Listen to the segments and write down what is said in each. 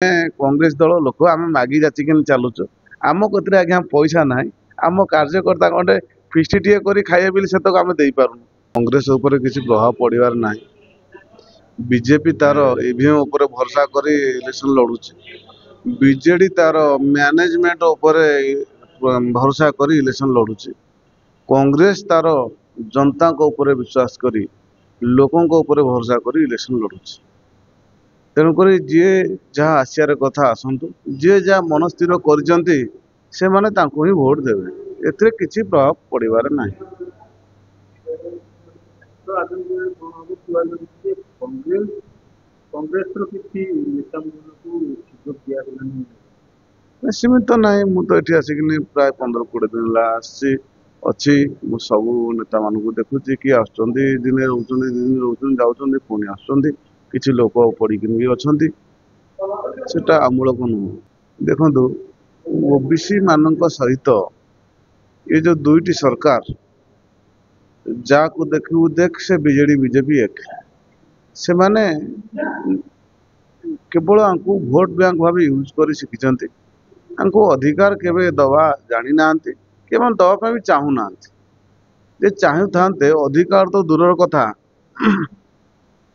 कांग्रेस दल लोक आम मागी जाचिक चलुचु आम कति आज्ञा पैसा ना आम कार्यकर्ता खंडे फिस्टी कर खाए बोली से आम दे पार कांग्रेस उपर किसी प्रभाव पड़ार ना बीजेपी तार ईवीएम उपर भरसा कर इलेक्शन लड़ुची बीजेडी तार मैनेजमेंट उपर भरसा कर इलेक्शन लड़ुची कांग्रेस तार जनता उपर विश्वास कर लोकों उपर भरसा कर इलेक्शन लड़ुची तेणुक जी जहाँ आसार कथा आसतु जी जहाँ मन स्थिर कर भोट देवे ए किसी प्रभाव पड़ार ना। तो आगामी कांग्रेस कांग्रेस किसी नेता को सुযোগ दिया सीमित तो ना मुझे आसिक प्राय 15-20 दिन है अच्छी सबू नेता मान देखुची कि आदिन रोच जाऊँ पुणी आसुँच किसी लोक पड़क भी अच्छा सेटा आमूलक नुह देखु ओबीसी मान सहित ये जो दुईटी सरकार जहाँ को देखू देख से बीजेडी बीजेपी एक से माने केवल आंकु भोट बैंक भाव यूज कर शिखिंट अधिकार केवे दवा जानी ना केवल दवापी भी चाहू ना जे चाहू था अधिकार तो दूर कथा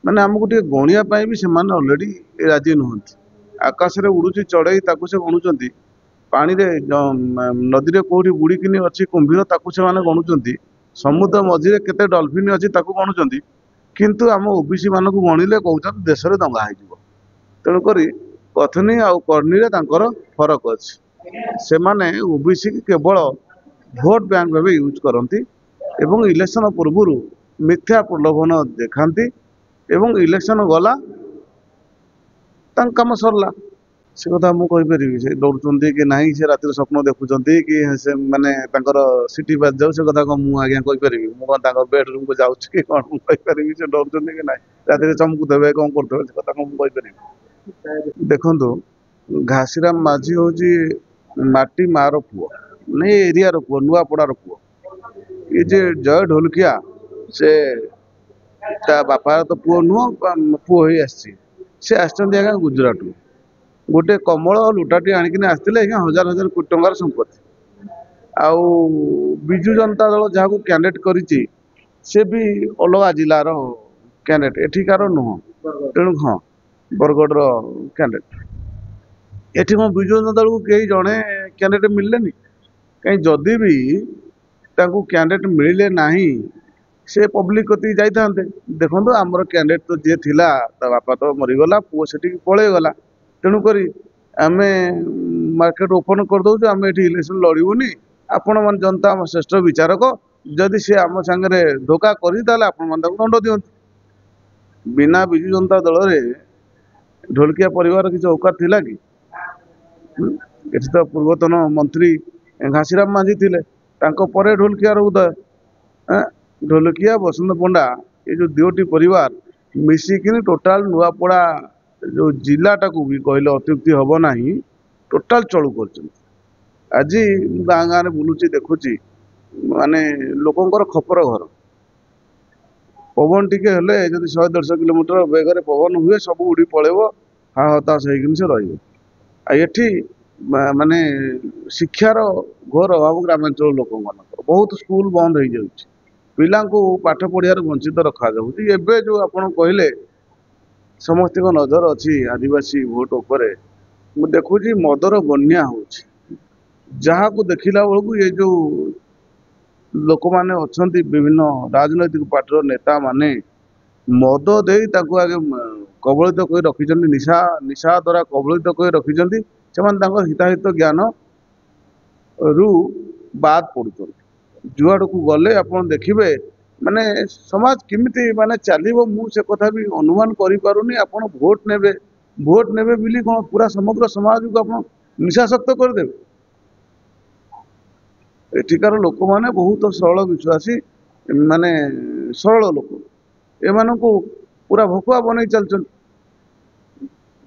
माने आमको टे गणिया भी से ऑलरेडी राजी नुहति आकाश में उड़ू चढ़ई से गणुंट पानी रे नदी में कौटी बुड़ीकिन अच्छी कुंभीर से गणुंट समुद्र मझे केते डल्फिन अच्छी गणुंट किंतु आम ओबीसी मान गणिले कहते देश में दंगा हो तेणुक कथनी आ करनी फरक अच्छे से माने ओबीसी केवल भोट बैंक भाव यूज करती एवं इलेक्शन पूर्व मिथ्या प्रलोभन देखाती एवं इलेक्शन गला कम सरला से कथा मुझे से डरुंच कि ना से राति स्वप्न देखुं कि से माने सिटी बाज जाऊ से कथा मुझे कहीपरि मुझे बेडरूम को जाऊँ कि कौन मुझे से डरुंच कि ना राति चमकु देवे कौन करते से कथा मुझे देखु घासीराम माझी हूँ माटी मार पुओ नहीं एरिया पुओ नुआपड़ार पुओ ये जय ढोलकिया से बापार तो पुओ नुह पुओ सी आज्ञा गुजरात गोटे कमल लुटाटी आणिक आसते हजार हजार कोटी टंकार संपत्ति आउ विजु जनता दल जहाँ को कैंडिडेट करी से भी अलग जिलार कैंडिडेट एठिकार नुह तेणु हाँ बरगढ़ कैंडिडेट एटी कौन विजु जनता दल को कई जड़े कैंडिडेट मिलने कहीं जदि भी कैंडिडेट मिले ना से पब्लिक कति जाते देखो आमर कैंडिडेट तो जी थिला बापा तो मरीगला पुओ से पलैगला तेणुक आम मार्केट ओपन करदे आम ये इलेक्शन लड़बूनी आपण मन जनता आम श्रेष्ठ विचारक जदि सी आम सांगे धोखा कर दंड दिंतु बिना विजु जनता दल में ढोलकिया परिवार किसी औकात थिला कि ये तो पूर्वतन मंत्री घासीराम माझी थे ढोलकियार उदय ढोलकिया बसंत पंडा ये जो दुटी परिवार मिसिकिन टोटाल नुआपड़ा जो जिलाटा को भी कहले अत्युक्ति हम ना टोटाल चलू कर आज गाँ गाँव बुलूची देखुची माने लोकंर खपर घर पवन टिके हेले जदि 100-150 किलोमीटर बेगर पवन हुए सब उड़ी पड़ेब हा हताश होगी से रही माने शिक्षार घोर अभाव ग्रामांचल लोक बहुत स्कूल बंद हो जाऊँगी पिला पाठ पढ़ियार वंचित रखा जाए जो आपड़ कहले समस्त नजर अच्छी आदिवासी भोट उपर मु देखुची मदर बन्या हो जहाँ को देखला बेलू ये जो लोक मैंने अच्छा विभिन्न राजनैतिक पार्टी नेता माने मद दे आगे कबलित कर रखी निशा निशा द्वारा कबलित कर रखी से हिताहित ज्ञान रु बाद पड़ुं जुआड़ को गले आप देखिए माने समाज किमिति माने चलो मुझे कथा भी अनुमान करें आप भोट नेबे बोली कौन पूरा समग्र समाज को आप निशाशक्त करदे एठिकार लोक मैंने बहुत सरल विश्वासी माने सरल लोक एमान को पूरा भकुआ बन चलते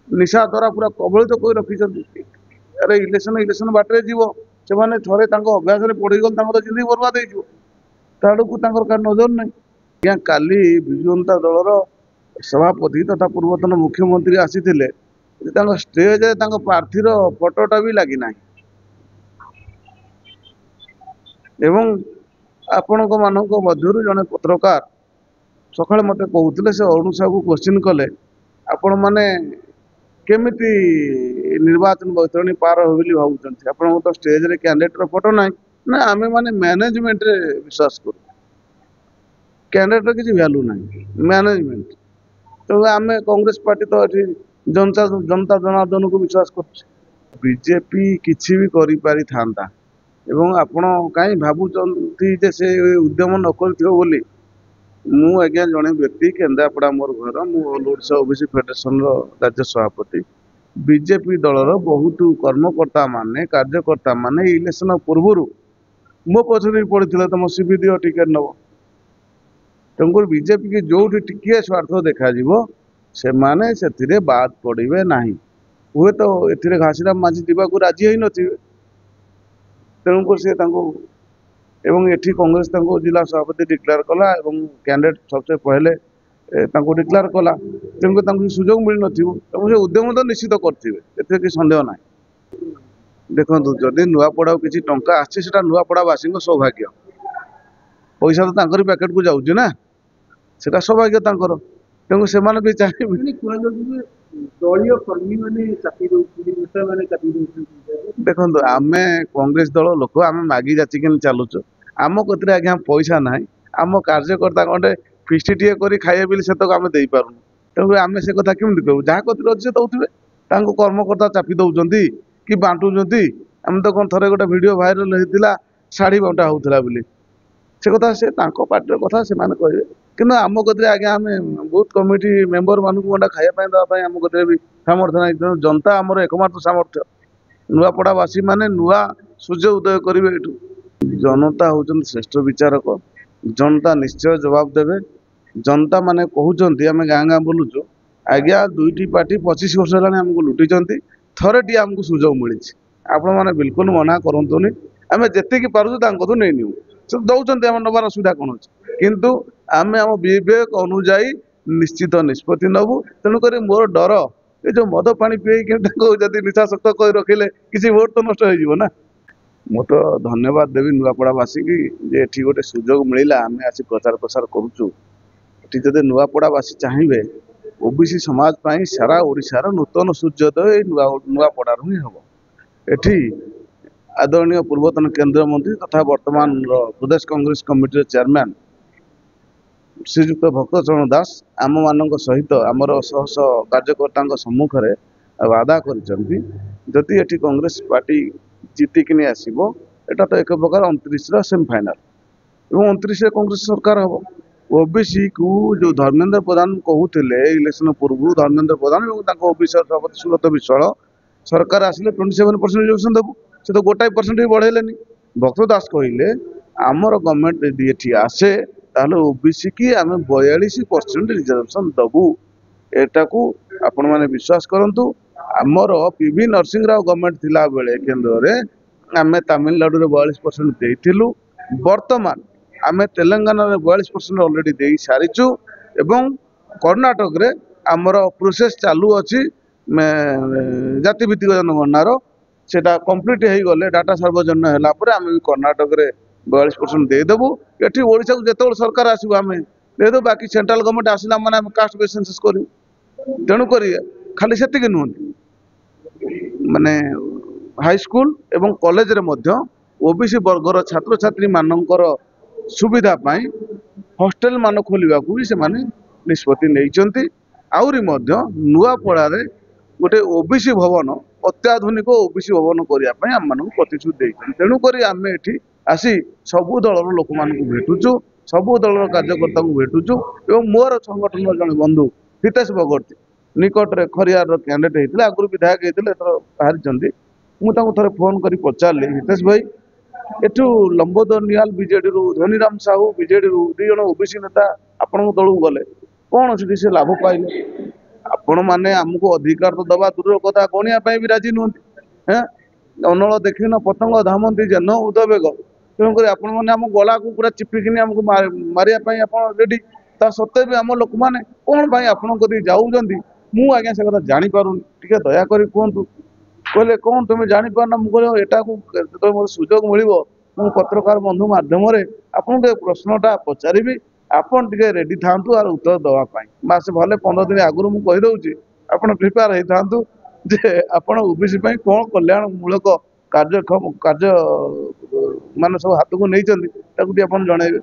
निशा द्वारा पूरा कबलित कर रखी अरे इलेक्शन इलेक्शन बाटे जीव से थे अभ्यास पड़गल तो जिंदगी बर्बाद हो नजर ना क्या काली विजु जनता दलर सभापति तथा पूर्वतन मुख्यमंत्री आसी ଷ୍ଟେଜରେ ତାଙ୍କ ପ୍ରାର୍ଥୀର ଫଟୋଟା ବି ଲାଗିନାହିଁ। ଏବଂ ଆପଣଙ୍କ ମାନଙ୍କ ମଧ୍ୟରୁ ଜଣେ ପତ୍ରକାର ସକାଳେ ମୋତେ କହୁଥିଲେ, ସେ ଅରୁଣ ସାହୁକୁ କ୍ୱେଶ୍ଚିନ୍ କଲେ, ଆପଣମାନେ କେମିତି ନିର୍ବାଚନ ବୈତରଣୀ ପାର ହେବ ବୋଲି ଭାବୁଛନ୍ତି? ଆପଣଙ୍କ ତ ଷ୍ଟେଜରେ କ୍ୟାଣ୍ଡିଡେଟର ଫଟୋ ନାହିଁ। ନା ଆମେମାନେ ମ୍ୟାନେଜମେଣ୍ଟରେ ବିଶ୍ୱାସ କରୁ, କ୍ୟାଣ୍ଡିଡେଟର କିଛି ଭ୍ୟାଲୁ ନାହିଁ, ମ୍ୟାନେଜମେଣ୍ଟ। ତେଣୁ ଆମେ କଂଗ୍ରେସ ପାର୍ଟି ତ ଏଠି ଜନତା ଜନାର୍ଦ୍ଦନକୁ ବିଶ୍ୱାସ କରୁଛୁ। ବିଜେପି କିଛି ବି କରିପାରିଥାନ୍ତା ଏବଂ ଆପଣ କାହିଁ ଭାବୁଛନ୍ତି ଯେ ସେ ଉଦ୍ୟମ ନ କରିଥିବ ବୋଲି? ମୁଁ ଆଜ୍ଞା ଜଣେ ବ୍ୟକ୍ତି, କେନ୍ଦ୍ରାପଡ଼ା ମୋର ଘର, ମୁଁ ଅଲ ଓଡ଼ିଶା ଓବିସି ଫେଡେରେସନର ରାଜ୍ୟ ସଭାପତି। ବିଜେପି ଦଳର ବହୁତ କର୍ମକର୍ତ୍ତା ମାନେ, କାର୍ଯ୍ୟକର୍ତ୍ତା ମାନେ ଇଲେକ୍ସନ ପୂର୍ବରୁ ମୋ ପଛରେ ବି ପଡ଼ିଥିଲେ, ତମ ସିବି ଦିଅ ଟିକେଟ୍ ନେବ। ତେଣୁକରି ବିଜେପି କି ଯୋଉଠି ଟିକିଏ ସ୍ୱାର୍ଥ ଦେଖାଯିବ ସେମାନେ ସେଥିରେ ବାଦ୍ ପଡ଼ିବେ ନାହିଁ। ହୁଏତ ଏଥିରେ ଘାସିରାମ ମାଝୀ ଯିବାକୁ ରାଜି ହେଇନଥିବେ, ତେଣୁକରି ସେ ତାଙ୍କୁ ଏବଂ ଏଠି କଂଗ୍ରେସ ତାଙ୍କୁ ଜିଲ୍ଲା ସଭାପତି ଡିକ୍ଲେୟାର କଲା ଏବଂ କ୍ୟାଣ୍ଡିଡେଟ୍ ସବସେ ପହଲେ ତାଙ୍କୁ ଡିକ୍ଲେୟାର କଲା। ତେଣୁକରି ତାଙ୍କୁ ସୁଯୋଗ ମିଳିନଥିବ ଏବଂ ସେ ଉଦ୍ୟମ ତ ନିଶ୍ଚିତ କରିଥିବେ, ଏଥିରେ କିଛି ସନ୍ଦେହ ନାହିଁ। ଦେଖନ୍ତୁ, ଯଦି ନୂଆପଡ଼ାକୁ କିଛି ଟଙ୍କା ଆସିଛି ସେଟା ନୂଆପଡ଼ାବାସୀଙ୍କ ସୌଭାଗ୍ୟ। ପଇସା ତ ତାଙ୍କରି ପ୍ୟାକେଟକୁ ଯାଉଛି ନା, ସେଟା ସୌଭାଗ୍ୟ ତାଙ୍କର। ତେଣୁ ସେମାନେ ବି ଚାହିଁବେ। କୁହାଯାଉଛି ଯେ ଦଳୀୟ କର୍ମୀ ମାନେ ଚାପି ଦଉଛନ୍ତି, ନେତାମାନେ ଚାପି ଦଉଛନ୍ତି। ଦେଖନ୍ତୁ, ଆମେ କଂଗ୍ରେସ ଦଳ ଲୋକ, ଆମେ ମାଗି ଯାଚିକିନି ଚାଲୁଛୁ। ଆମ କତିରେ ଆଜ୍ଞା ପଇସା ନାହିଁ। ଆମ କାର୍ଯ୍ୟକର୍ତ୍ତା ଖଣ୍ଡେ ଫିଷ୍ଟିଟିଏ କରି ଖାଇବେ ବୋଲି ସେତକ ଆମେ ଦେଇପାରୁନୁ। ତେଣୁ ଆମେ ସେ କଥା କେମିତି କହିବୁ? ଯାହା କତିରେ ଅଛି ସେ ଦଉଥିବେ। ତାଙ୍କୁ କର୍ମକର୍ତ୍ତା ଚାପି ଦଉଛନ୍ତି କି ବାଣ୍ଟୁଛନ୍ତି। ଆମେ ତ କଣ ଥରେ ଗୋଟେ ଭିଡିଓ ଭାଇରାଲ ହେଇଥିଲା, ଶାଢ଼ୀ ବଣ୍ଟା ହଉଥିଲା ବୋଲି। ସେ କଥା ସେ ତାଙ୍କ ପାର୍ଟିର କଥା, ସେମାନେ କହିବେ। କିନ୍ତୁ ଆମ କତିରେ ଆଜ୍ଞା ଆମେ ବୁଥ କମିଟି ମେମ୍ବର ମାନଙ୍କୁ ଗଣ୍ଡା ଖାଇବା ପାଇଁ ଦେବା ପାଇଁ ଆମ କତିରେ ବି ସାମର୍ଥ୍ୟ ନାହିଁ। ତେଣୁ ଜନତା ଆମର ଏକମାତ୍ର ସାମର୍ଥ୍ୟ। ନୂଆପଡ଼ାବାସୀ ମାନେ ନୂଆ ସୂର୍ଯ୍ୟ ଉଦୟ କରିବେ ଏଠୁ। ଜନତା ହଉଛନ୍ତି ଶ୍ରେଷ୍ଠ ବିଚାରକ। ଜନତା ନିଶ୍ଚୟ ଜବାବ ଦେବେ। ଜନତା ମାନେ କହୁଛନ୍ତି, ଆମେ ଗାଁ ଗାଁ ବୁଲୁଛୁ, ଆଜ୍ଞା ଦୁଇଟି ପାର୍ଟି 25 ବର୍ଷ ହେଲାଣି ଆମକୁ ଲୁଟିଛନ୍ତି, ଥରେଟିଏ ଆମକୁ ସୁଯୋଗ ମିଳିଛି। ଆପଣମାନେ ବିଲକୁଲ ମନା କରନ୍ତୁନି। ଆମେ ଯେତିକି ପାରୁଛୁ ତାଙ୍କଠୁ ନେଇ ନିଉ। ସେ ଦଉଛନ୍ତି, ଆମର ନେବାର ଅସୁବିଧା କ'ଣ ଅଛି? କିନ୍ତୁ ଆମେ ଆମ ବିବେକ ଅନୁଯାୟୀ ନିଶ୍ଚିତ ନିଷ୍ପତ୍ତି ନେବୁ। ତେଣୁକରି ମୋର ଡର, ଏ ଯୋଉ ମଦ ପାଣି ପିଏଇକି ତାଙ୍କୁ ଯଦି ନିଶାଶକ୍ତ କରି ରଖିଲେ କିଛି ଭୋଟ ତ ନଷ୍ଟ ହେଇଯିବ ନା। ମୁଁ ତ ଧନ୍ୟବାଦ ଦେବି ନୂଆପଡ଼ାବାସୀକି ଯେ ଏଠି ଗୋଟେ ସୁଯୋଗ ମିଳିଲା, ଆମେ ଆସି ପ୍ରଚାର ପ୍ରସାର କରୁଛୁ। ଏଠି ଯଦି ନୂଆପଡ଼ାବାସୀ ଚାହିଁବେ, ଓବିସି ସମାଜ ପାଇଁ ସାରା ଓଡ଼ିଶାର ନୂତନ ସୂର୍ଯ୍ୟୋଦୟ ଏଇ ନୂଆପଡ଼ାରୁ ହିଁ ହେବ। ଏଠି ଆଦରଣୀୟ ପୂର୍ବତନ କେନ୍ଦ୍ରମନ୍ତ୍ରୀ ତଥା ବର୍ତ୍ତମାନର ପ୍ରଦେଶ କଂଗ୍ରେସ କମିଟିର ଚେୟାରମ୍ୟାନ୍ ଶ୍ରୀଯୁକ୍ତ ଭକ୍ତଚରଣ ଦାସ ଆମମାନଙ୍କ ସହିତ ଆମର ଶହ ଶହ କାର୍ଯ୍ୟକର୍ତ୍ତାଙ୍କ ସମ୍ମୁଖରେ ବାଦା କରିଛନ୍ତି, ଯଦି ଏଠି କଂଗ୍ରେସ ପାର୍ଟି ଜିତିକିନି ଆସିବ, ଏଟା ତ ଏକ ପ୍ରକାର 29ର ସେମିଫାଇନାଲ ଏବଂ 29ରେ କଂଗ୍ରେସ ସରକାର ହେବ। ଓବିସିକୁ ଯୋଉ ଧର୍ମେନ୍ଦ୍ର ପ୍ରଧାନ କହୁଥିଲେ ଇଲେକ୍ସନ ପୂର୍ବରୁ, ଧର୍ମେନ୍ଦ୍ର ପ୍ରଧାନ ଏବଂ ତାଙ୍କ ଓବିସି ସଭାପତି ସୁବ୍ରତ ବିଶ୍ୱାଳ, ସରକାର ଆସିଲେ 27% ରିଜର୍ଭେସନ ଦେବୁ, ସେ ତ 1% ବି ବଢେଇଲେନି। ଭକ୍ତ ଦାସ କହିଲେ, ଆମର ଗଭର୍ଣ୍ଣମେଣ୍ଟ ଯଦି ଏଠି ଆସେ ତାହେଲେ ଓବିସି କି ଆମେ 42% ରିଜର୍ଭେସନ ଦେବୁ। ଏଟାକୁ ଆପଣମାନେ ବିଶ୍ୱାସ କରନ୍ତୁ। ଆମର ପିଭି ନରସିଂହରାଓ ଗଭର୍ଣ୍ଣମେଣ୍ଟ ଥିଲାବେଳେ କେନ୍ଦ୍ରରେ ଆମେ ତାମିଲନାଡୁରେ 42% ଦେଇଥିଲୁ। ବର୍ତ୍ତମାନ ଆମେ ତେଲେଙ୍ଗାନାରେ 42% ଅଲରେଡି ଦେଇ ସାରିଛୁ ଏବଂ କର୍ଣ୍ଣାଟକରେ ଆମର ପ୍ରୋସେସ ଚାଲୁ ଅଛି ଜାତିଭିତ୍ତିକ ଜନଗଣନାର। ସେଟା କମ୍ପ୍ଲିଟ ହେଇଗଲେ, ଡାଟା ସାର୍ବଜନୀନ ହେଲା ପରେ ଆମେ ବି କର୍ଣ୍ଣାଟକରେ 42% ଦେଇଦେବୁ। ଏଠି ଓଡ଼ିଶାକୁ ଯେତେବେଳେ ସରକାର ଆସିବ ଆମେ ଦେଇଦେବୁ। ବାକି ସେଣ୍ଟ୍ରାଲ ଗଭର୍ଣ୍ଣମେଣ୍ଟ ଆସିଲା ମାନେ ଆମେ କାଷ୍ଟ ବେସ୍ ସେନ୍ସସ୍ କରିବୁ। ତେଣୁକରି ଖାଲି ସେତିକି ନୁହନ୍ତି, ମାନେ ହାଇସ୍କୁଲ ଏବଂ କଲେଜରେ ମଧ୍ୟ ଓବିସି ବର୍ଗର ଛାତ୍ରଛାତ୍ରୀ ମାନଙ୍କର ସୁବିଧା ପାଇଁ ହଷ୍ଟେଲ ମାନ ଖୋଲିବାକୁ ବି ସେମାନେ ନିଷ୍ପତ୍ତି ନେଇଛନ୍ତି। ଆହୁରି ମଧ୍ୟ ନୂଆପଡ଼ାରେ ଗୋଟେ ଓବିସି ଭବନ, ଅତ୍ୟାଧୁନିକ ଓବିସି ଭବନ କରିବା ପାଇଁ ଆମମାନଙ୍କୁ ପ୍ରତିଶ୍ରୁତି ଦେଇଛନ୍ତି। ତେଣୁକରି ଆମେ ଏଠି ଆସି ସବୁ ଦଳର ଲୋକମାନଙ୍କୁ ଭେଟୁଛୁ, ସବୁ ଦଳର କାର୍ଯ୍ୟକର୍ତ୍ତାଙ୍କୁ ଭେଟୁଛୁ ଏବଂ ମୋର ସଂଗଠନର ଜଣେ ବନ୍ଧୁ ହିତେଶ ବଗର୍ତ୍ତୀ ନିକଟରେ ଖରିଆରର କ୍ୟାଣ୍ଡିଡେଟ୍ ହେଇଥିଲେ, ଆଗରୁ ବିଧାୟକ ହେଇଥିଲେ, ଏଥର ବାହାରିଛନ୍ତି। ମୁଁ ତାଙ୍କୁ ଥରେ ଫୋନ କରି ପଚାରିଲି, ହିତେଶ ଭାଇ, ଏଠୁ ଲମ୍ବୋଦର ନିହାଲ ବିଜେଡିରୁ, ଧନୀରାମ ସାହୁ ବିଜେଡିରୁ, 2 ଜଣ ଓବିସି ନେତା ଆପଣଙ୍କ ଦଳକୁ ଗଲେ, କ'ଣ ସେଠି ସେ ଲାଭ ପାଇଲେ? ଆପଣମାନେ ଆମକୁ ଅଧିକାର ତ ଦେବା ଦୂରର କଥା, ଗଣିବା ପାଇଁ ବି ରାଜି ନୁହନ୍ତି। ଅନଳ ଦେଖିନ ପତଙ୍ଗ ଧାମନ୍ତି ଯେନ ଉଦବେଗ। ତେଣୁକରି ଆପଣମାନେ ଆମ ଗଳାକୁ ପୁରା ଚିପିକିନି ଆମକୁ ମାରିବା ପାଇଁ ଆପଣ ରେଡି। ତା ସତ୍ତ୍ୱେ ବି ଆମ ଲୋକମାନେ କ'ଣ ପାଇଁ ଆପଣଙ୍କ କତିକି ଯାଉଛନ୍ତି ମୁଁ ଆଜ୍ଞା ସେ କଥା ଜାଣିପାରୁନି, ଟିକେ ଦୟାକରି କୁହନ୍ତୁ। କହିଲେ କ'ଣ ତୁମେ ଜାଣିପାରୁନା? ମୁଁ କହିଲି ଏଟାକୁ ଯେତେବେଳେ ମୋତେ ସୁଯୋଗ ମିଳିବ ମୁଁ ପତ୍ରକାର ବନ୍ଧୁ ମାଧ୍ୟମରେ ଆପଣଙ୍କୁ ଏ ପ୍ରଶ୍ନଟା ପଚାରିବି, ଆପଣ ଟିକେ ରେଡି ଥାଆନ୍ତୁ ଆର ଉତ୍ତର ଦେବା ପାଇଁ। ମାସେ ଭଲେ 15 ଦିନ ଆଗରୁ ମୁଁ କହିଦେଉଛି, ଆପଣ ପ୍ରିପେୟାର ହେଇଥାନ୍ତୁ ଯେ ଆପଣ ଓବିସି ପାଇଁ କ'ଣ କଲ୍ୟାଣମୂଳକ କାର୍ଯ୍ୟ ମାନେ ସବୁ ହାତକୁ ନେଇଛନ୍ତି ତାକୁ ଟିକେ ଆପଣ ଜଣେଇବେ।